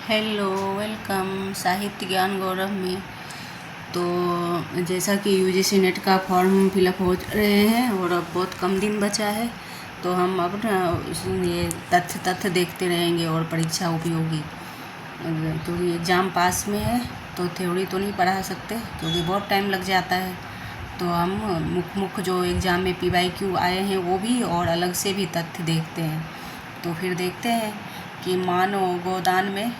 Hello, welcome साहित्य ज्ञान गौरव में। तो जैसा कि यूजीसी नेट का फॉर्म फिलअप हो रहे हैं और अब बहुत कम दिन बचा है, तो हम अब ये तथ्य देखते रहेंगे और परीक्षा उपयोगी, क्योंकि एग्ज़ाम पास में है तो थ्योरी तो नहीं पढ़ा सकते क्योंकि बहुत टाइम लग जाता है। तो हम मुख्य जो एग्ज़ाम में PYQ आए हैं वो भी और अलग से भी तथ्य देखते हैं। तो फिर देखते हैं कि मानो गोदान में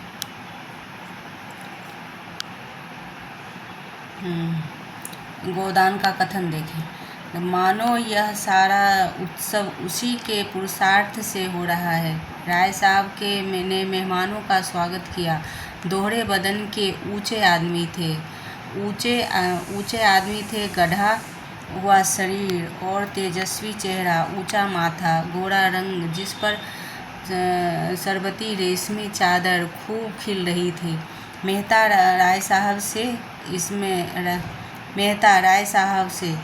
गोदान का कथन देखें। मानो यह सारा उत्सव उसी के पुरुषार्थ से हो रहा है। राय साहब के मैंने मेहमानों का स्वागत किया। दोहरे बदन के ऊंचे आदमी थे, ऊंचे आदमी थे, गढ़ा हुआ शरीर और तेजस्वी चेहरा, ऊंचा माथा, गोरा रंग जिस पर सरबती रेशमी चादर खूब खिल रही थी। मेहता राय साहब से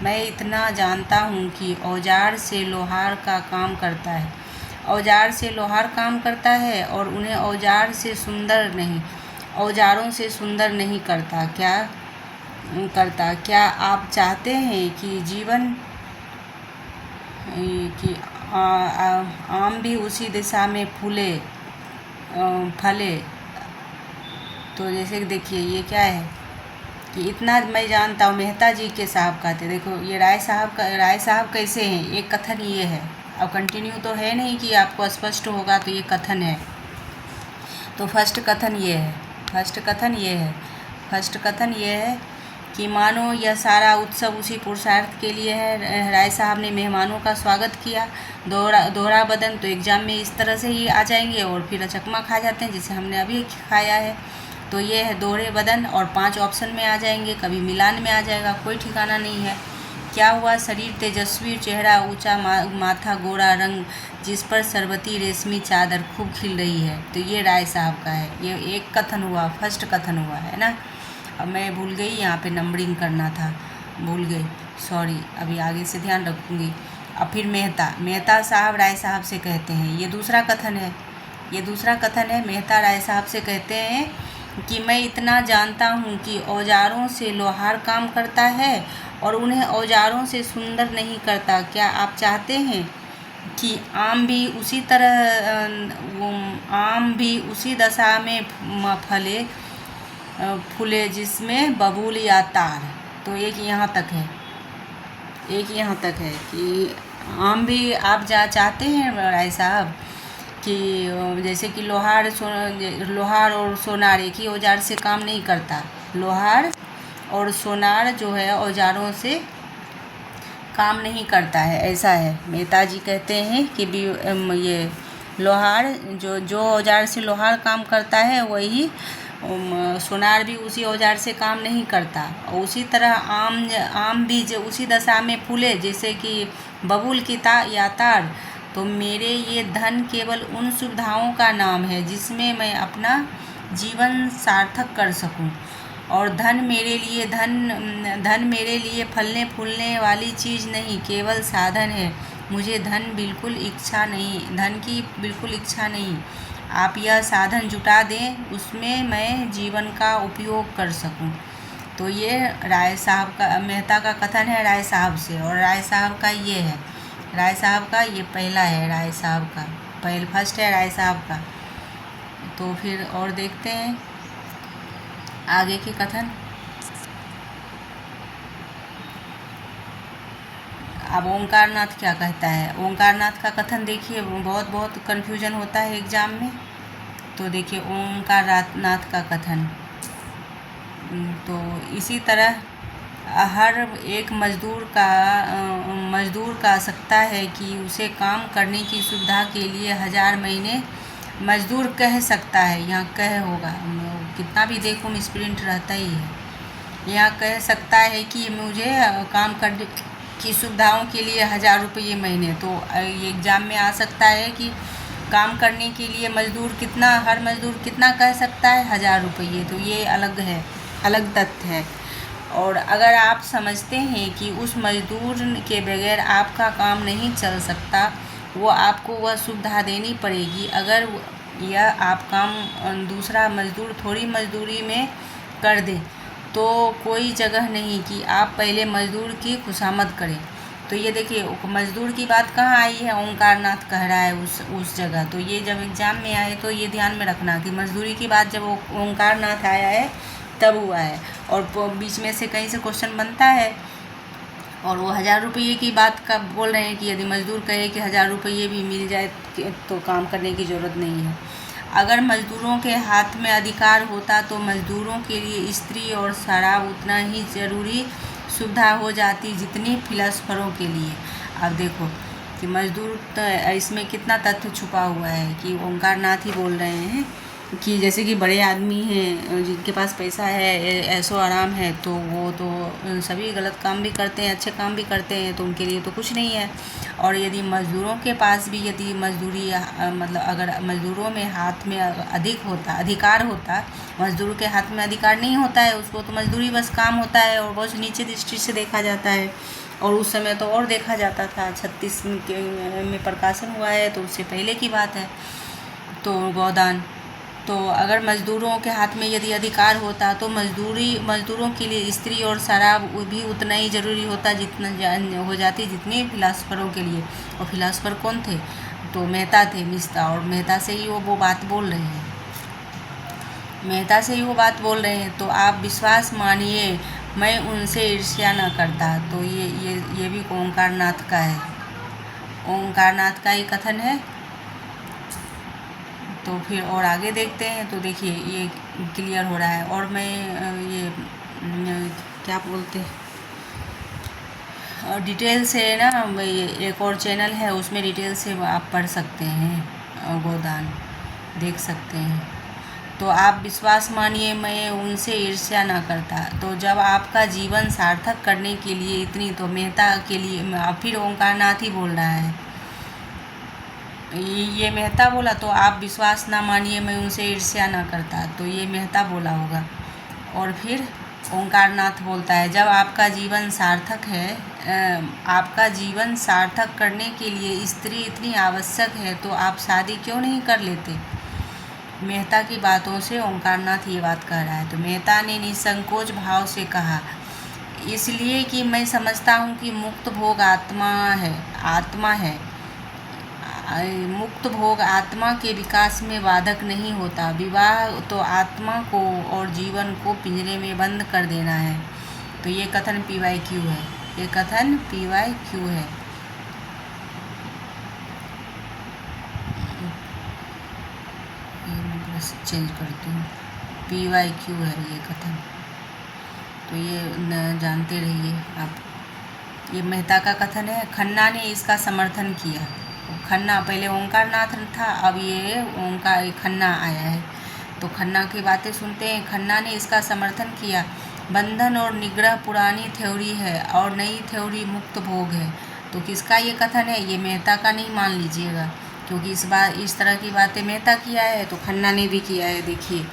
मैं इतना जानता हूँ कि औजार से लोहार का काम करता है, औजार से लोहार काम करता है और उन्हें औजारों से सुंदर नहीं करता। क्या आप चाहते हैं कि जीवन कि आम भी उसी दिशा में फले? तो जैसे कि देखिए ये क्या है कि इतना मैं जानता हूँ, मेहता जी के साहब कहते। देखो ये राय साहब कैसे हैं, एक कथन ये है। अब कंटिन्यू तो है नहीं कि आपको स्पष्ट होगा, तो ये कथन है। तो फर्स्ट कथन ये है कि मानो यह सारा उत्सव उसी पुरुषार्थ के लिए है। राय साहब ने मेहमानों का स्वागत किया। दोहरा बदन तो एग्ज़ाम में इस तरह से ही आ जाएंगे और फिर चकमा खा जाते हैं, जिसे हमने अभी खाया है। तो ये है दोहरे बदन और 5 ऑप्शन में आ जाएंगे, कभी मिलान में आ जाएगा, कोई ठिकाना नहीं है। क्या हुआ? शरीर तेजस्वी, चेहरा ऊंचा, माथा, गोरा रंग जिस पर सरबती रेशमी चादर खूब खिल रही है। तो ये राय साहब का है। ये एक कथन हुआ, फर्स्ट कथन हुआ है ना। अब मैं भूल गई, यहाँ पे नंबरिंग करना था, भूल गई, सॉरी। अभी आगे से ध्यान रखूँगी। अब फिर मेहता साहब राय साहब से कहते हैं, ये दूसरा कथन है। मेहता राय साहब से कहते हैं कि मैं इतना जानता हूँ कि औजारों से लोहार काम करता है और उन्हें औजारों से सुंदर नहीं करता। क्या आप चाहते हैं कि आम भी उसी दशा में फूले जिसमें बबूल या तार? तो एक यहाँ तक है कि आम भी आप चाहते हैं राय साहब कि जैसे कि लोहार और सोनार एक ही औजार से काम नहीं करता। लोहार और सोनार जो है औजारों से काम नहीं करता है, ऐसा है। मेहता जी कहते हैं कि ये लोहार जो औजार से लोहार काम करता है वही सोनार भी उसी औजार से काम नहीं करता। और उसी तरह आम भी जो उसी दशा में फूले जैसे कि बबूल की या तार। तो मेरे ये धन केवल उन सुविधाओं का नाम है जिसमें मैं अपना जीवन सार्थक कर सकूं। और धन मेरे लिए फलने फूलने वाली चीज़ नहीं, केवल साधन है। मुझे धन की बिल्कुल इच्छा नहीं। आप यह साधन जुटा दें, उसमें मैं जीवन का उपयोग कर सकूं। तो ये राय साहब का, मेहता का कथन है राय साहब से। और राय साहब का ये है, राय साहब का ये पहला है, राय साहब का फर्स्ट है राय साहब का। तो फिर और देखते हैं आगे के कथन। अब ओंकारनाथ क्या कहता है? ओंकारनाथ का कथन देखिए, बहुत कन्फ्यूजन होता है एग्ज़ाम में। तो देखिए ओंकारनाथ का कथन। तो इसी तरह हर एक मजदूर का सकता है कि उसे काम करने की सुविधा के लिए 1000 महीने मजदूर कह सकता है। यहाँ कह होगा, कितना भी देखो मिसप्रिंट रहता ही है। यहाँ कह सकता है कि मुझे काम करने की सुविधाओं के लिए 1000 रुपये महीने। तो ये एग्ज़ाम में आ सकता है कि काम करने के लिए हर मजदूर कितना कह सकता है? 1000 रुपये। तो ये अलग तथ्य है। और अगर आप समझते हैं कि उस मजदूर के बगैर आपका काम नहीं चल सकता, वो आपको वह सुविधा देनी पड़ेगी। अगर या आप काम दूसरा मजदूर थोड़ी मजदूरी में कर दे, तो कोई जगह नहीं कि आप पहले मजदूर की खुशामद करें। तो ये देखिए मजदूर की बात कहाँ आई है, ओंकारनाथ कह रहा है उस जगह। तो ये जब एग्ज़ाम में आए तो ये ध्यान में रखना कि मजदूरी की बात जब ओंकारनाथ आया है तब हुआ है, और बीच में से कहीं से क्वेश्चन बनता है। और वो 1000 रुपये की बात का बोल रहे हैं कि यदि मजदूर कहे कि 1000 रुपये भी मिल जाए तो काम करने की ज़रूरत नहीं है। अगर मजदूरों के हाथ में अधिकार होता तो मजदूरों के लिए स्त्री और शराब उतना ही ज़रूरी सुविधा हो जाती जितनी फिलॉसफरों के लिए। अब देखो कि मजदूर तो इसमें कितना तथ्य छुपा हुआ है कि ओंकारनाथ ही बोल रहे हैं कि जैसे कि बड़े आदमी हैं जिनके पास पैसा है, ऐशो आराम है, तो वो तो सभी गलत काम भी करते हैं, अच्छे काम भी करते हैं, तो उनके लिए तो कुछ नहीं है। और यदि मज़दूरों के पास भी यदि मजदूरी मतलब अगर मज़दूरों में हाथ में अधिकार होता, मज़दूर के हाथ में अधिकार नहीं होता है, उसको तो मजदूरी बस काम होता है और बहुत नीचे दृष्टि से देखा जाता है। और उस समय तो और देखा जाता था, 36 में प्रकाशन हुआ है तो उससे पहले की बात है। तो गोदान, तो अगर मज़दूरों के हाथ में यदि अधिकार होता तो मज़दूरों के लिए स्त्री और शराब भी उतना ही ज़रूरी होता जितना हो जाती जितनी फिलासफरों के लिए। और फिलासफर कौन थे? तो मेहता थे, मिस्ता। और मेहता से ही वो बात बोल रहे हैं, मेहता से ही वो बात बोल रहे हैं। तो आप विश्वास मानिए मैं उनसे ईर्ष्या न करता। तो ये भी ओंकारनाथ का है, ओंकारनाथ का ही कथन है। तो फिर और आगे देखते हैं। तो देखिए ये क्लियर हो रहा है। और मैं ये क्या बोलते हैं, डिटेल से ना, ये एक और चैनल है उसमें डिटेल से आप पढ़ सकते हैं, गोदान देख सकते हैं। तो आप विश्वास मानिए मैं उनसे ईर्ष्या ना करता। तो जब आपका जीवन सार्थक करने के लिए इतनी, तो मेहता के लिए फिर ओंकारनाथ ही बोल रहा है, ये मेहता बोला। तो आप विश्वास ना मानिए मैं उनसे ईर्ष्या ना करता, तो ये मेहता बोला होगा। और फिर ओंकारनाथ बोलता है जब आपका जीवन सार्थक है, आपका जीवन सार्थक करने के लिए स्त्री इतनी आवश्यक है तो आप शादी क्यों नहीं कर लेते। मेहता की बातों से ओंकारनाथ ये बात कह रहा है। तो मेहता ने निसंकोच भाव से कहा इसलिए कि मैं समझता हूँ कि मुक्त भोग आत्मा है। मुक्त भोग आत्मा के विकास में बाधक नहीं होता। विवाह तो आत्मा को और जीवन को पिंजरे में बंद कर देना है। तो ये कथन PYQ है, ये कथन PYQ है। बस चेंज करती हूँ, PYQ है ये कथन। तो ये जानते रहिए आप। ये मेहता का कथन है। खन्ना ने इसका समर्थन किया। खन्ना पहले ओंकारनाथ था, अब ये खन्ना आया है। तो खन्ना की बातें सुनते हैं। खन्ना ने इसका समर्थन किया। बंधन और निग्रह पुरानी थ्योरी है और नई थ्योरी मुक्त भोग है। तो किसका ये कथन है? ये मेहता का नहीं मान लीजिएगा, क्योंकि इस तरह की बातें मेहता किया है तो खन्ना ने भी किया है। देखिए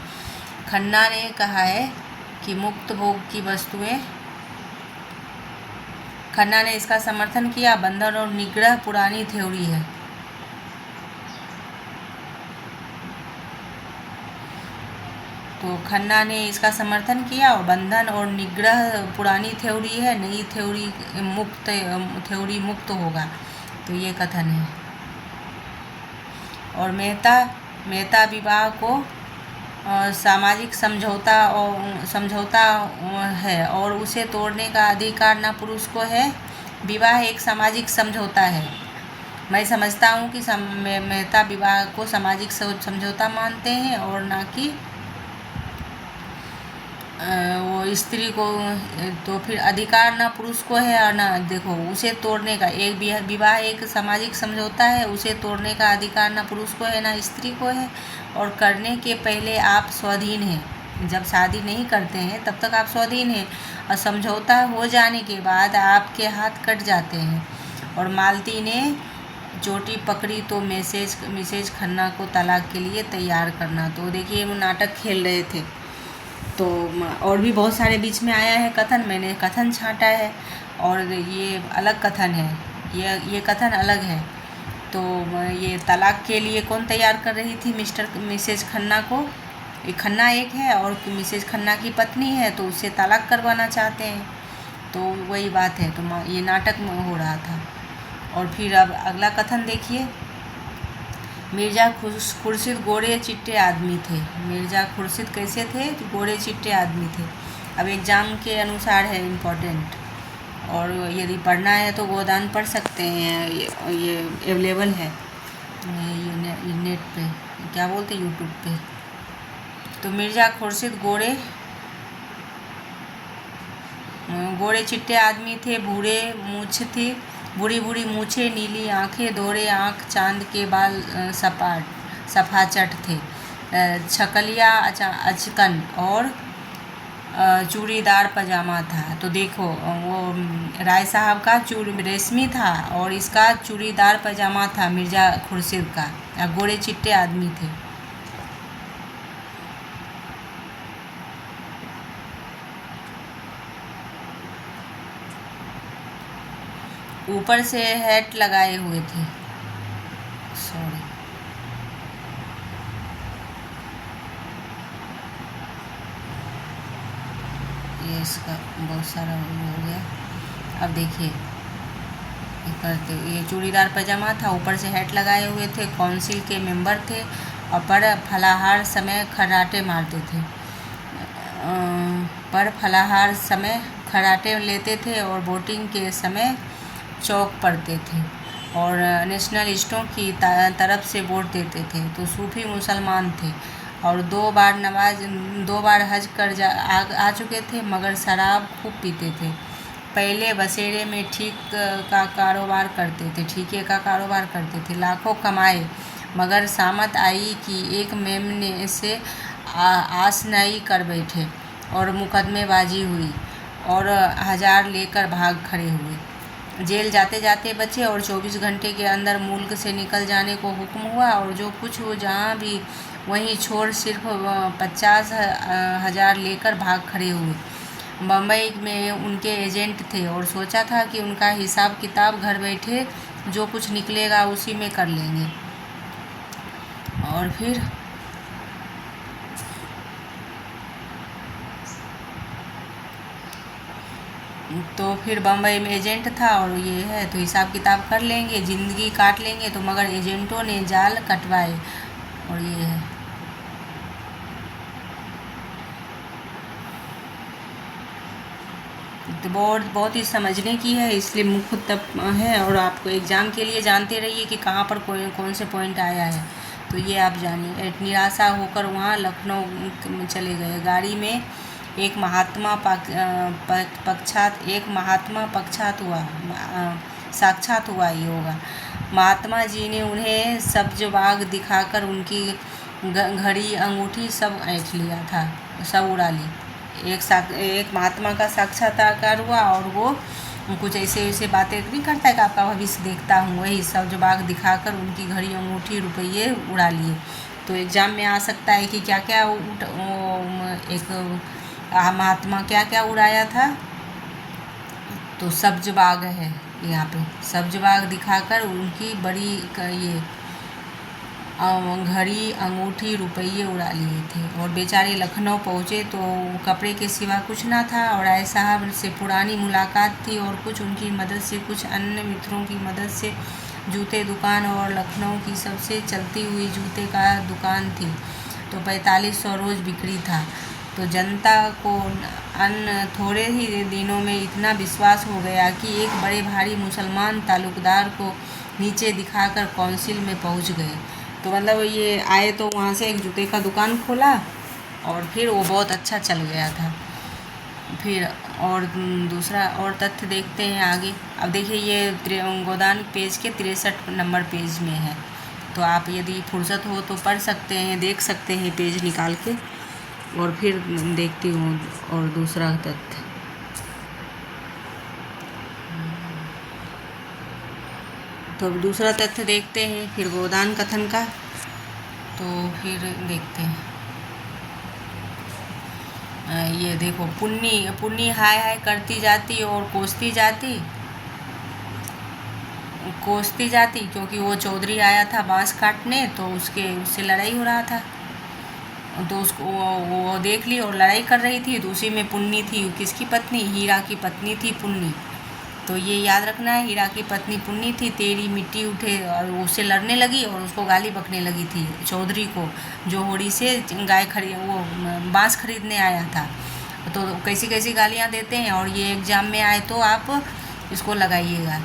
खन्ना ने कहा है कि मुक्त भोग की वस्तुएं, खन्ना ने इसका समर्थन किया। बंधन और निग्रह पुरानी थ्योरी है। तो खन्ना ने इसका समर्थन किया और बंधन और निग्रह पुरानी थ्योरी है, नई थ्योरी मुक्त होगा। तो ये कथन है। और मेहता विवाह को सामाजिक समझौता है और उसे तोड़ने का अधिकार न पुरुष को है। विवाह एक सामाजिक समझौता है। मैं समझता हूँ कि मेहता विवाह को सामाजिक समझौता मानते हैं और ना कि वो स्त्री को। तो फिर अधिकार ना पुरुष को है और ना, देखो उसे तोड़ने का, एक विवाह एक सामाजिक समझौता है, उसे तोड़ने का अधिकार ना पुरुष को है ना स्त्री को है। और करने के पहले आप स्वाधीन हैं। जब शादी नहीं करते हैं तब तक आप स्वाधीन हैं, और समझौता हो जाने के बाद आपके हाथ कट जाते हैं। और मालती ने चोटी पकड़ी तो मिसेज खन्ना को तलाक के लिए तैयार करना। तो देखिए वो नाटक खेल रहे थे। तो और भी बहुत सारे बीच में आया है कथन, मैंने कथन छांटा है और ये अलग कथन है, ये कथन अलग है। तो ये तलाक के लिए कौन तैयार कर रही थी? मिसेज खन्ना को। एक खन्ना एक है और मिसेज खन्ना की पत्नी है, तो उससे तलाक करवाना चाहते हैं। तो वही बात है, तो ये नाटक में हो रहा था। और फिर अब अगला कथन देखिए। मिर्ज़ा खुर्शीद गोरे चिट्टे आदमी थे। मिर्ज़ा खुर्शीद कैसे थे? तो गोरे चिट्टे आदमी थे। अब एग्ज़ाम के अनुसार है, इम्पोर्टेंट। और यदि पढ़ना है तो गोदान पढ़ सकते हैं, ये अवेलेबल है ये नेट पे, क्या बोलते, यूट्यूब पे। तो मिर्ज़ा खुर्शीद गोरे चिट्टे आदमी थे, भूरे मूछ थी, बुरी बुरी मूछें, नीली आंखें, दोहरे आँख, चांद के बाल, सफाचट थे, छकलिया अचकन और चूड़ीदार पजामा था। तो देखो, वो राय साहब का रेशमी था और इसका चूड़ीदार पजामा था मिर्ज़ा खुर्शीद का। गोरे चिट्टे आदमी थे। ऊपर से हैट लगाए हुए थे। सॉरी, ये इसका बहुत सारा हो गया। अब देखिए, करते ये चूड़ीदार पजामा था, ऊपर से हैट लगाए हुए थे, काउंसिल के मेंबर थे और पर फलाहार समय खर्राटे मारते थे। पर फलाहार समय खर्राटे लेते थे और वोटिंग के समय चौक पड़ते थे और नेशनलिस्टों की तरफ से वोट देते थे। तो सूफी मुसलमान थे और 2 बार हज कर आ चुके थे, मगर शराब खूब पीते थे। पहले बसेरे में ठीके का कारोबार करते थे, लाखों कमाए, मगर सामत आई कि एक मेमने से आसनाई कर बैठे और मुकदमेबाजी हुई और 1000 लेकर भाग खड़े हुए। जेल जाते जाते बचे और 24 घंटे के अंदर मुल्क से निकल जाने को हुक्म हुआ और जो कुछ वो जहाँ भी वहीं छोड़ सिर्फ 50,000 लेकर भाग खड़े हुए। बम्बई में उनके एजेंट थे और सोचा था कि उनका हिसाब किताब घर बैठे जो कुछ निकलेगा उसी में कर लेंगे। और फिर बम्बई में एजेंट था और ये है, तो हिसाब किताब कर लेंगे, ज़िंदगी काट लेंगे। तो मगर एजेंटों ने जाल कटवाए और ये है। तो बहुत ही समझने की है, इसलिए मुख्य तब है। और आपको एग्ज़ाम के लिए जानते रहिए कि कहाँ पर कौन से पॉइंट आया है, तो ये आप जानिए। निराशा होकर वहाँ लखनऊ चले गए। गाड़ी में एक महात्मा साक्षात हुआ ही होगा। महात्मा जी ने उन्हें सब्ज बाग दिखाकर उनकी घड़ी अंगूठी सब ऐंठ लिया था, सब उड़ा ली। एक महात्मा का साक्षात्कार हुआ और वो कुछ ऐसे बातें नहीं करता है कि आपका भविष्य देखता हूँ, वही सब्ज बाग दिखाकर उनकी घड़ी अंगूठी रुपये उड़ा लिए। तो एग्ज़ाम में आ सकता है कि क्या क्या एक महात्मा क्या क्या उड़ाया था। तो सब्ज बाग है यहाँ पे, सब्ज बाग दिखाकर उनकी बड़ी ये घड़ी अंगूठी रुपये उड़ा लिए थे। और बेचारे लखनऊ पहुँचे तो कपड़े के सिवा कुछ ना था और राय साहब से पुरानी मुलाकात थी और कुछ उनकी मदद से, कुछ अन्य मित्रों की मदद से जूते दुकान और लखनऊ की सबसे चलती हुई जूते का दुकान थी। तो 4500 रोज़ बिक्री था। तो जनता को थोड़े ही दिनों में इतना विश्वास हो गया कि एक बड़े भारी मुसलमान ताल्लुकदार को नीचे दिखाकर काउंसिल में पहुंच गए। तो मतलब ये आए तो वहाँ से एक जूते का दुकान खोला और फिर वो बहुत अच्छा चल गया था। फिर और दूसरा और तथ्य देखते हैं आगे। अब देखिए, ये गोदान पेज के 63 नंबर पेज में है, तो आप यदि फुर्सत हो तो पढ़ सकते हैं, देख सकते हैं पेज निकाल के। और फिर देखती हूँ और दूसरा तथ्य। तो अब दूसरा तथ्य देखते हैं फिर गोदान कथन का। तो फिर देखते हैं, ये देखो, पुन्नी हाय हाय करती जाती और कोसती जाती, कोसती जाती, क्योंकि वो चौधरी आया था बांस काटने, तो उससे लड़ाई हो रहा था। तो उसको वो देख ली और लड़ाई कर रही थी। तो उसी में पुन्नी थी, किसकी पत्नी, हीरा की पत्नी थी पुन्नी। तो ये याद रखना है, हीरा की पत्नी पुन्नी थी। तेरी मिट्टी उठे, और उससे लड़ने लगी और उसको गाली बकने लगी थी, चौधरी को, जो होड़ी से वो बांस खरीदने आया था। तो कैसी कैसी गालियाँ देते हैं। और ये एग्ज़ाम में आए तो आप इसको लगाइएगा।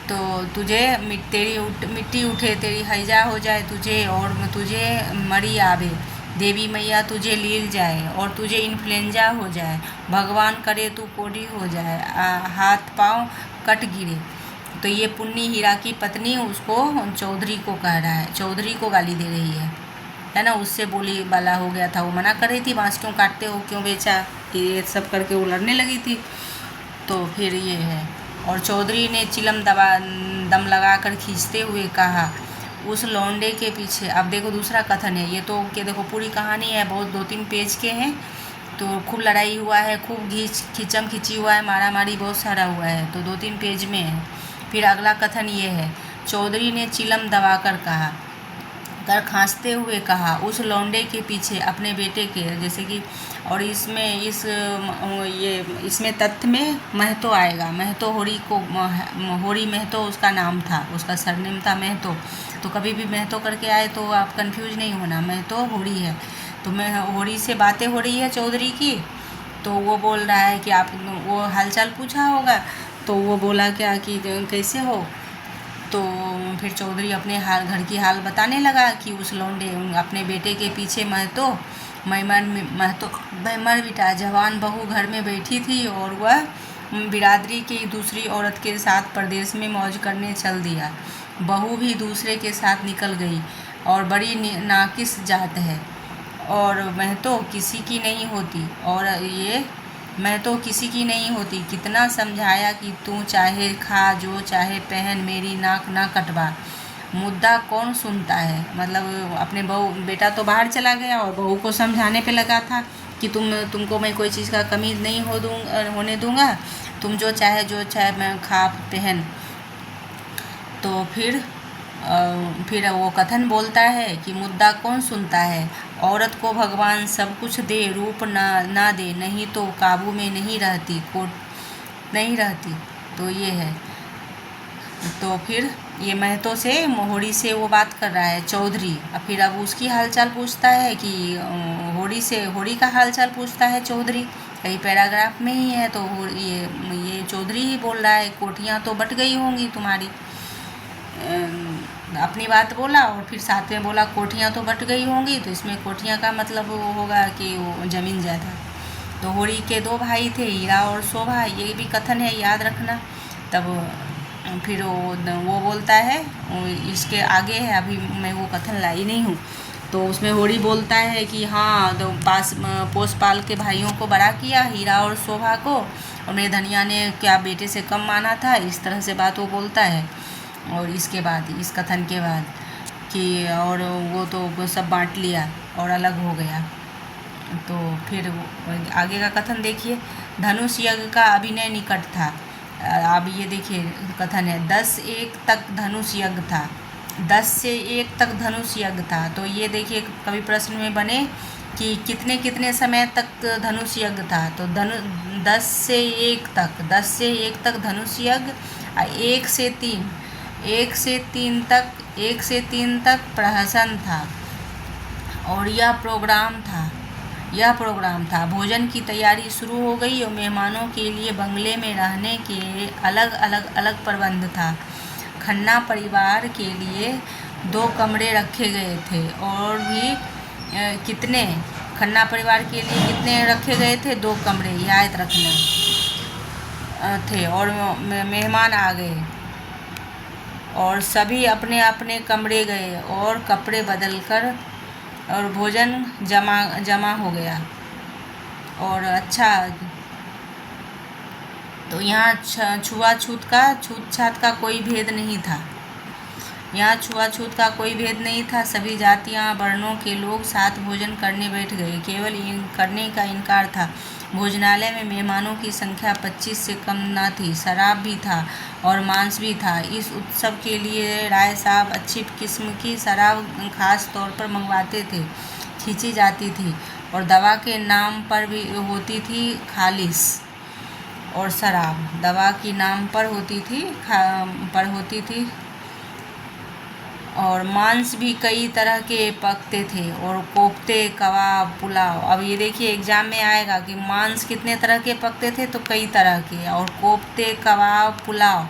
तो तुझे मिट्टी उठे, तेरी हैजा हो जाए तुझे, और तुझे मरी आवे, देवी मैया तुझे लील जाए, और तुझे इन्फ्लुएंजा हो जाए, भगवान करे तू कोढ़ी हो जाए, हाथ पाँव कट गिरे। तो ये पुन्नी, हीरा की पत्नी, उसको चौधरी को कह रहा है, चौधरी को गाली दे रही है ना। उससे बोली बाला हो गया था, वो मना कर रही थी, बांस क्यों काटते हो, क्यों बेचा, ये सब करके वो लड़ने लगी थी। तो फिर ये है। और चौधरी ने चिलम दम लगाकर खींचते हुए कहा, उस लौंडे के पीछे। अब देखो दूसरा कथन है ये, तो कि देखो पूरी कहानी है, बहुत 2-3 पेज के हैं। तो खूब लड़ाई हुआ है, खूब खींचम खींची हुआ है, मारा मारी बहुत सारा हुआ है, तो 2-3 पेज में है। फिर अगला कथन ये है, चौधरी ने चिलम दबाकर कहा, कर खांसते हुए कहा, उस लौंडे के पीछे अपने बेटे के, जैसे कि, और इसमें तथ्य में महतो आएगा। महतो होरी महतो उसका नाम था, उसका सरनेम था महतो। तो कभी भी महतो करके आए तो आप कंफ्यूज नहीं होना, महतो होरी है। तो मैं होरी से बातें हो रही है चौधरी की। तो वो बोल रहा है कि आप, वो हालचाल पूछा होगा, तो वो बोला क्या कि कैसे हो। तो फिर चौधरी अपने घर की हाल बताने लगा कि उस लौंडे अपने बेटे के पीछे महतो मर बिटा, जवान बहू घर में बैठी थी और वह बिरादरी की दूसरी औरत के साथ परदेश में मौज करने चल दिया। बहू भी दूसरे के साथ निकल गई और बड़ी नाकिस जात है, और महतो किसी की नहीं होती, और ये महतो किसी की नहीं होती। कितना समझाया कि तू चाहे खा, जो चाहे पहन, मेरी नाक ना कटवा, मुद्दा कौन सुनता है। मतलब अपने बेटा तो बाहर चला गया और बहू को समझाने पे लगा था कि तुमको मैं कोई चीज़ का कमी नहीं होने दूंगा, तुम जो चाहे मैं खा पहन। तो फिर वो कथन बोलता है कि मुद्दा कौन सुनता है, औरत को भगवान सब कुछ दे, रूप ना दे, नहीं तो काबू में नहीं रहती, नहीं रहती। तो ये है। तो फिर ये महतो से, होड़ी से वो बात कर रहा है चौधरी। फिर अब उसकी हालचाल पूछता है कि होड़ी का हालचाल पूछता है चौधरी, कई पैराग्राफ में ही है। तो ये चौधरी ही बोल रहा है, कोठियाँ तो बट गई होंगी तुम्हारी, अपनी बात बोला और फिर साथ में बोला कोठियाँ तो बट गई होंगी। तो इसमें कोठियाँ का मतलब वो होगा कि वो ज़मीन जायदाद। तो होड़ी के 2 भाई थे, हीरा और शोभा, ये भी कथन है, याद रखना। तब फिर वो बोलता है, इसके आगे है, अभी मैं वो कथन लाई नहीं हूँ। तो उसमें होड़ी बोलता है कि हाँ, तो पोस पाल के भाइयों को बड़ा किया, हीरा और शोभा को, और मेरे धनिया ने क्या बेटे से कम माना था, इस तरह से बात वो बोलता है। और इसके बाद, इस कथन के बाद कि और वो तो सब बांट लिया और अलग हो गया। तो फिर आगे का कथन देखिए, धनुष यज्ञ का अभिनय निकट था। अब ये देखिए कथन है, 10-1 तक धनुष यज्ञ था, 10 से 1 तक धनुष यज्ञ था। तो ये देखिए कभी प्रश्न में बने कि कितने समय तक धनुष यज्ञ था। तो 10 से 1 तक, 10 से 1 तक धनुष यज्ञ, 1 से 3 तक प्रहसन था। और यह प्रोग्राम था। भोजन की तैयारी शुरू हो गई और मेहमानों के लिए बंगले में रहने के अलग प्रबंध था। खन्ना परिवार के लिए 2 कमरे रखे गए थे, और भी खन्ना परिवार के लिए कितने रखे गए थे, 2 कमरे, याद रखना थे। और मेहमान आ गए और सभी अपने अपने कमरे गए और कपड़े बदलकर, और भोजन जमा हो गया। और अच्छा, तो यहाँ छूत छात का कोई भेद नहीं था। यहाँ छुआछूत का कोई भेद नहीं था, सभी जातियाँ वर्णों के लोग साथ भोजन करने बैठ गए। केवल करने का इनकार था। भोजनालय में मेहमानों की संख्या 25 से कम न थी। शराब भी था और मांस भी था। इस उत्सव के लिए राय साहब अच्छी किस्म की शराब खास तौर पर मंगवाते थे, खींची जाती थी और दवा के नाम पर भी होती थी खालिस। और शराब दवा की नाम पर होती थी और मांस भी कई तरह के पकते थे और कोफ्ते, कबाब, पुलाव। अब ये देखिए एग्जाम में आएगा कि मांस कितने तरह के पकते थे, तो कई तरह के, और कोफ्ते, कबाब, पुलाव,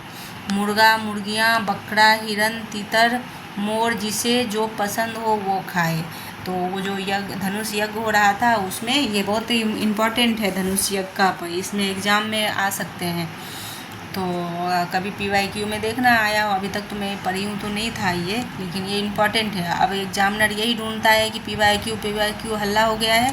मुर्गा, मुर्गियाँ, बकरा, हिरन, तीतर, मोर, जिसे जो पसंद हो वो खाए। तो वो जो यज्ञ, धनुष यज्ञ हो रहा था, उसमें ये बहुत ही इम्पोर्टेंट है धनुष यज्ञ का, इसमें एग्ज़ाम में आ सकते हैं। तो कभी PYQ में देखना आया हो, अभी तक तो मैं पढ़ी हूँ तो नहीं था ये, लेकिन ये इम्पॉर्टेंट है। अब एग्जामिनर यही ढूंढता है कि PYQ हल्ला हो गया है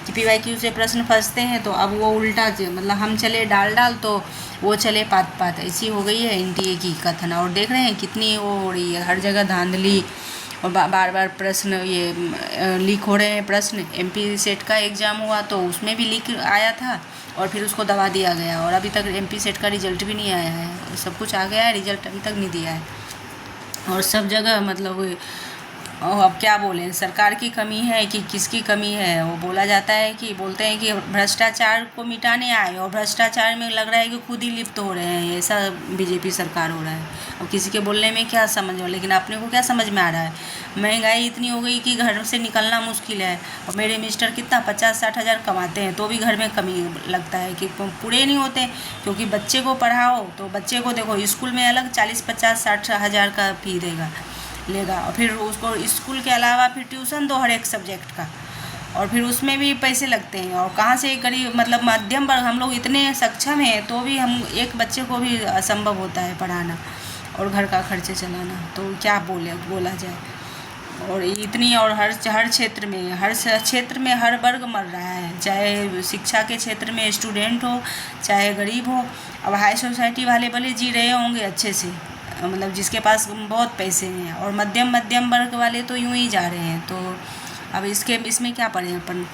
कि PYQ से प्रश्न फंसते हैं, तो अब वो उल्टा मतलब हम चले डाल तो वो चले पात, ऐसी हो गई है NTA की कथन। और देख रहे हैं कितनी वो हो रही है, हर जगह धांधली और बार बार प्रश्न ये लीक हो रहे हैं। प्रश्न MP सेट का एग्ज़ाम हुआ तो उसमें भी लीक आया था और फिर उसको दबा दिया गया, और अभी तक MP सेट का रिजल्ट भी नहीं आया है। सब कुछ आ गया है, रिजल्ट अभी तक नहीं दिया है। और सब जगह मतलब अब क्या बोलें, सरकार की कमी है कि किसकी कमी है। वो बोला जाता है कि बोलते हैं कि भ्रष्टाचार को मिटाने आए, और भ्रष्टाचार में लग रहा है कि खुद ही लिप्त हो रहे हैं। ऐसा BJP सरकार हो रहा है। अब किसी के बोलने में क्या समझ हो, लेकिन अपने को क्या समझ में आ रहा है, महंगाई इतनी हो गई कि घर से निकलना मुश्किल है। और मेरे मिस्टर कितना 50-60 हज़ार कमाते हैं, तो भी घर में कमी लगता है कि पूरे नहीं होते। क्योंकि बच्चे को पढ़ाओ तो बच्चे को देखो स्कूल में अलग 40-50-60 हज़ार का फी लेगा, और फिर उसको स्कूल के अलावा फिर ट्यूशन दो हर एक सब्जेक्ट का, और फिर उसमें भी पैसे लगते हैं। और कहाँ से गरीब मतलब मध्यम वर्ग हम लोग इतने सक्षम हैं, तो भी हम एक बच्चे को भी असंभव होता है पढ़ाना और घर का खर्चे चलाना। तो क्या बोला जाए। और इतनी, और हर क्षेत्र में हर वर्ग मर रहा है, चाहे शिक्षा के क्षेत्र में स्टूडेंट हो, चाहे गरीब हो। अब हाई सोसाइटी वाले भले जी रहे होंगे अच्छे से, मतलब जिसके पास बहुत पैसे हैं, और मध्यम वर्ग वाले तो यूं ही जा रहे हैं। तो अब इसमें क्या पढ़ें अपन।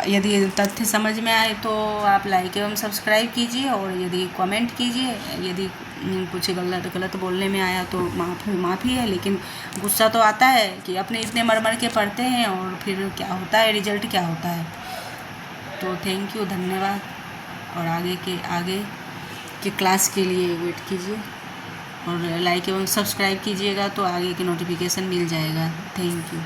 यदि तथ्य समझ में आए तो आप लाइक एवं सब्सक्राइब कीजिए, और यदि कमेंट कीजिए। यदि कुछ गलत बोलने में आया तो माफ़ी है, लेकिन गुस्सा तो आता है कि अपने इतने मर के पढ़ते हैं और फिर क्या होता है, रिजल्ट क्या होता है। तो थैंक यू, धन्यवाद। और आगे के क्लास के लिए वेट कीजिए, और लाइक एवं सब्सक्राइब कीजिएगा तो आगे के नोटिफिकेशन मिल जाएगा। Thank you.